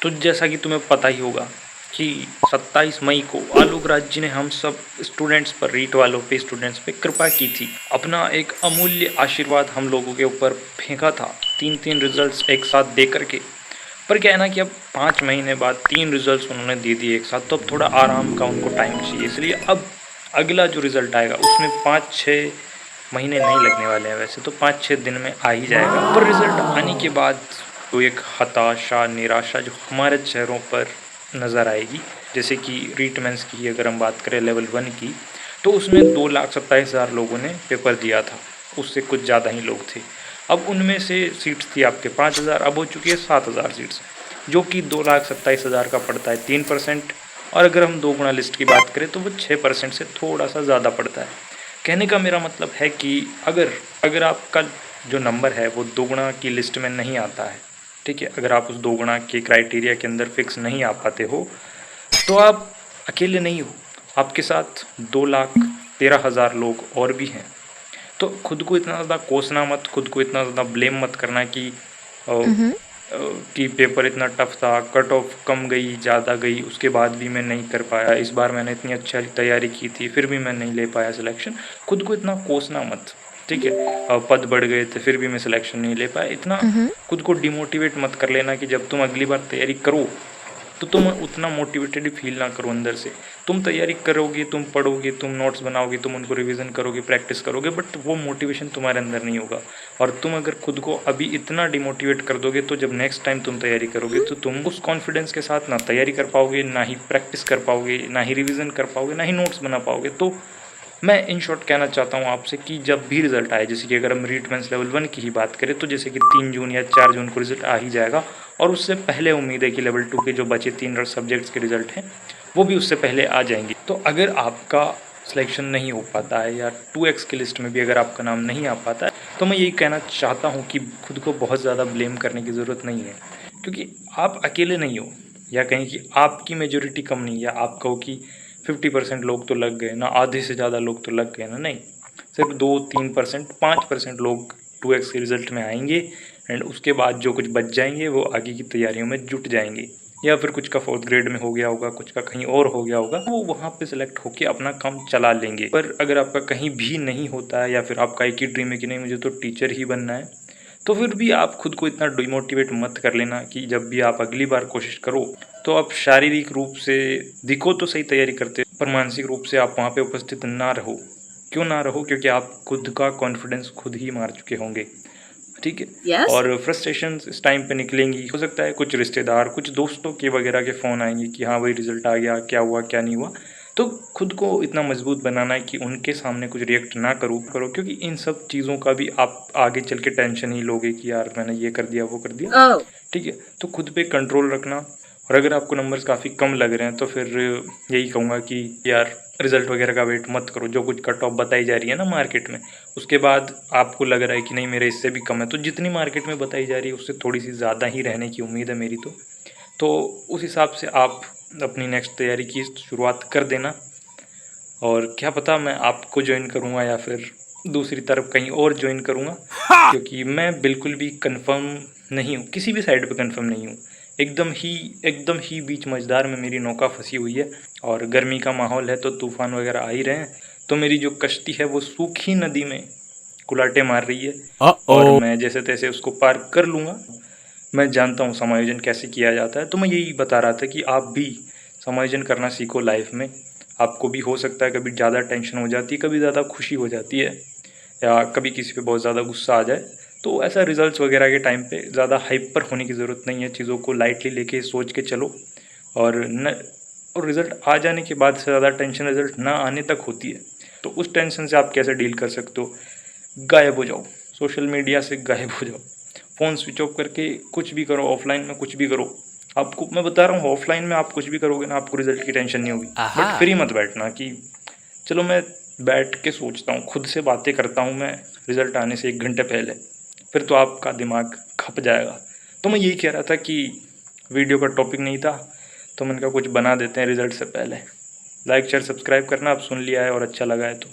तो जैसा कि तुम्हें पता ही होगा कि 27 मई को आलोक राज जी ने हम सब स्टूडेंट्स पर, रीट वालों पे, स्टूडेंट्स पे कृपा की थी। अपना एक अमूल्य आशीर्वाद हम लोगों के ऊपर फेंका था, 3 रिजल्ट्स एक साथ दे करके। पर क्या है ना कि अब 5 महीने बाद 3 रिजल्ट्स उन्होंने दे दिए एक साथ, तो अब थोड़ा आराम का उनको टाइम चाहिए। इसलिए अब अगला जो रिजल्ट आएगा उसमें 5-6 महीने नहीं लगने वाले हैं। वैसे तो 5-6 दिन में आ ही जाएगा, पर रिजल्ट आने के बाद तो एक हताशा, निराशा जो हमारे चेहरों पर नज़र आएगी। जैसे कि रीट मेंस की अगर हम बात करें लेवल 1 की, तो उसमें 2,27,000 लोगों ने पेपर दिया था, उससे कुछ ज़्यादा ही लोग थे। अब उनमें से सीट्स थी आपके 5,000, अब हो चुकी है 7,000 सीट्स, जो कि 2,27,000 का पड़ता है 3%। और अगर हम 2 गुना लिस्ट की बात करें तो वो 6% से थोड़ा सा ज़्यादा पड़ता है। कहने का मेरा मतलब है कि अगर आपका जो नंबर है वो 2 गुना की लिस्ट में नहीं आता है, ठीक है, अगर आप उस 2 गुना के क्राइटेरिया के अंदर फिक्स नहीं आ पाते हो, तो आप अकेले नहीं हो, आपके साथ 2,13,000 लोग और भी हैं। तो खुद को इतना ज़्यादा कोसना मत, खुद को इतना ज़्यादा ब्लेम मत करना Mhm. कि पेपर इतना टफ था, कट ऑफ कम गई, ज़्यादा गई, उसके बाद भी मैं नहीं कर पाया, इस बार मैंने इतनी अच्छी तैयारी की थी फिर भी मैं नहीं ले पाया सिलेक्शन। खुद को इतना कोसना मत, ठीक है। पद बढ़ गए थे फिर भी मैं सिलेक्शन नहीं ले पाया, इतना Mhm. खुद को डिमोटिवेट मत कर लेना कि जब तुम अगली बार तैयारी करो तो तुम उतना मोटिवेटेड फील ना करो अंदर से। तुम तैयारी करोगे, तुम पढ़ोगे, तुम नोट्स बनाओगे, तुम उनको रिवीजन करोगे, प्रैक्टिस करोगे, बट वो मोटिवेशन तुम्हारे अंदर नहीं होगा। और तुम अगर खुद को अभी इतना डिमोटिवेट कर दोगे तो जब नेक्स्ट टाइम तुम तैयारी करोगे तो तुम उस कॉन्फिडेंस के साथ ना तैयारी कर पाओगे, ना ही प्रैक्टिस कर पाओगे, ना ही रिवीजन कर पाओगे, ना ही नोट्स बना पाओगे। तो मैं इन शॉर्ट कहना चाहता हूँ आपसे कि जब भी रिजल्ट आए, जैसे कि अगर हम रीट मेंस लेवल 1 की ही बात करें तो जैसे कि 3 जून या 4 जून को रिजल्ट आ ही जाएगा, और उससे पहले उम्मीद है कि लेवल 2 के जो बचे 3 सब्जेक्ट्स के रिजल्ट हैं वो भी उससे पहले आ जाएंगे। तो अगर आपका सिलेक्शन नहीं हो पाता है या 2x की लिस्ट में भी अगर आपका नाम नहीं आ पाता है, तो मैं यही कहना चाहता हूँ कि खुद को बहुत ज़्यादा ब्लेम करने की ज़रूरत नहीं है, क्योंकि आप अकेले नहीं हो, या कहें कि आपकी मेजोरिटी कम नहीं, या आप कहो कि 50% लोग तो लग गए ना, आधे से ज़्यादा लोग तो लग गए ना, नहीं, सिर्फ 2-3%, 5% लोग 2x के रिज़ल्ट में आएंगे, एंड उसके बाद जो कुछ बच जाएंगे वो आगे की तैयारियों में जुट जाएंगे, या फिर कुछ का 4th ग्रेड में हो गया होगा, कुछ का कहीं और हो गया होगा, वो वहाँ पे सिलेक्ट होके अपना काम चला लेंगे। पर अगर आपका कहीं भी नहीं होता है, या फिर आपका एक ही ड्रीम है कि नहीं मुझे तो टीचर ही बनना है, तो फिर भी आप खुद को इतना डिमोटिवेट मत कर लेना कि जब भी आप अगली बार कोशिश करो तो आप शारीरिक रूप से दिखो तो सही तैयारी करते, पर मानसिक रूप से आप वहाँ पे उपस्थित ना रहो। क्यों ना रहो? क्योंकि आप खुद का कॉन्फिडेंस खुद ही मार चुके होंगे, ठीक है। Yes. और फ्रस्ट्रेशन इस टाइम पे निकलेंगी, हो सकता है कुछ रिश्तेदार, कुछ दोस्तों के वगैरह के फ़ोन आएंगे कि हाँ भाई रिजल्ट आ गया, क्या हुआ क्या नहीं हुआ। तो खुद को इतना मजबूत बनाना है कि उनके सामने कुछ रिएक्ट ना करो, क्योंकि इन सब चीज़ों का भी आप आगे चल के टेंशन ही लोगे कि यार मैंने ये कर दिया वो कर दिया, Oh. ठीक है। तो खुद पे कंट्रोल रखना। और अगर आपको नंबर्स काफ़ी कम लग रहे हैं तो फिर यही कहूँगा कि यार रिज़ल्ट वगैरह का वेट मत करो। जो कुछ कट ऑफ बताई जा रही है ना मार्केट में, उसके बाद आपको लग रहा है कि नहीं मेरे इससे भी कम है, तो जितनी मार्केट में बताई जा रही है उससे थोड़ी सी ज़्यादा ही रहने की उम्मीद है मेरी तो उस हिसाब से आप अपनी नेक्स्ट तैयारी की शुरुआत कर देना। और क्या पता मैं आपको ज्वाइन करूँगा या फिर दूसरी तरफ कहीं और ज्वाइन करूँगा, क्योंकि मैं बिल्कुल भी कंफर्म नहीं हूँ, किसी भी साइड पे कंफर्म नहीं हूँ। एकदम ही बीच मझधार में मेरी नौका फंसी हुई है, और गर्मी का माहौल है तो तूफान वगैरह आ ही रहे हैं, तो मेरी जो कश्ती है वो सूखी नदी में कुलाटे मार रही है, और मैं जैसे तैसे उसको पार कर लूँगा। मैं जानता हूँ समायोजन कैसे किया जाता है, तो मैं यही बता रहा था कि आप भी समायोजन करना सीखो लाइफ में। आपको भी हो सकता है कभी ज़्यादा टेंशन हो जाती है, कभी ज़्यादा खुशी हो जाती है, या कभी किसी पे बहुत ज़्यादा गुस्सा आ जाए। तो ऐसा रिजल्ट्स वगैरह के टाइम पे ज़्यादा हाइपर होने की ज़रूरत नहीं है, चीज़ों को लाइटली लेके सोच के चलो। और न और रिज़ल्ट आ जाने के बाद से ज़्यादा टेंशन रिज़ल्ट ना आने तक होती है। तो उस टेंशन से आप कैसे डील कर सकते हो? गायब हो जाओ, सोशल मीडिया से गायब हो जाओ, फ़ोन स्विच ऑफ करके कुछ भी करो, ऑफलाइन में कुछ भी करो। आपको मैं बता रहा हूँ ऑफलाइन में आप कुछ भी करोगे ना, आपको रिजल्ट की टेंशन नहीं होगी। बट फ्री मत बैठना कि चलो मैं बैठ के सोचता हूँ, खुद से बातें करता हूँ मैं रिजल्ट आने से 1 घंटे पहले, फिर तो आपका दिमाग खप जाएगा। तो मैं यही कह रहा था कि वीडियो का टॉपिक नहीं था, तो मैंने कहा कुछ बना देते हैं रिजल्ट से पहले। लाइक शेयर सब्सक्राइब करना, आप सुन लिया है और अच्छा लगा है तो।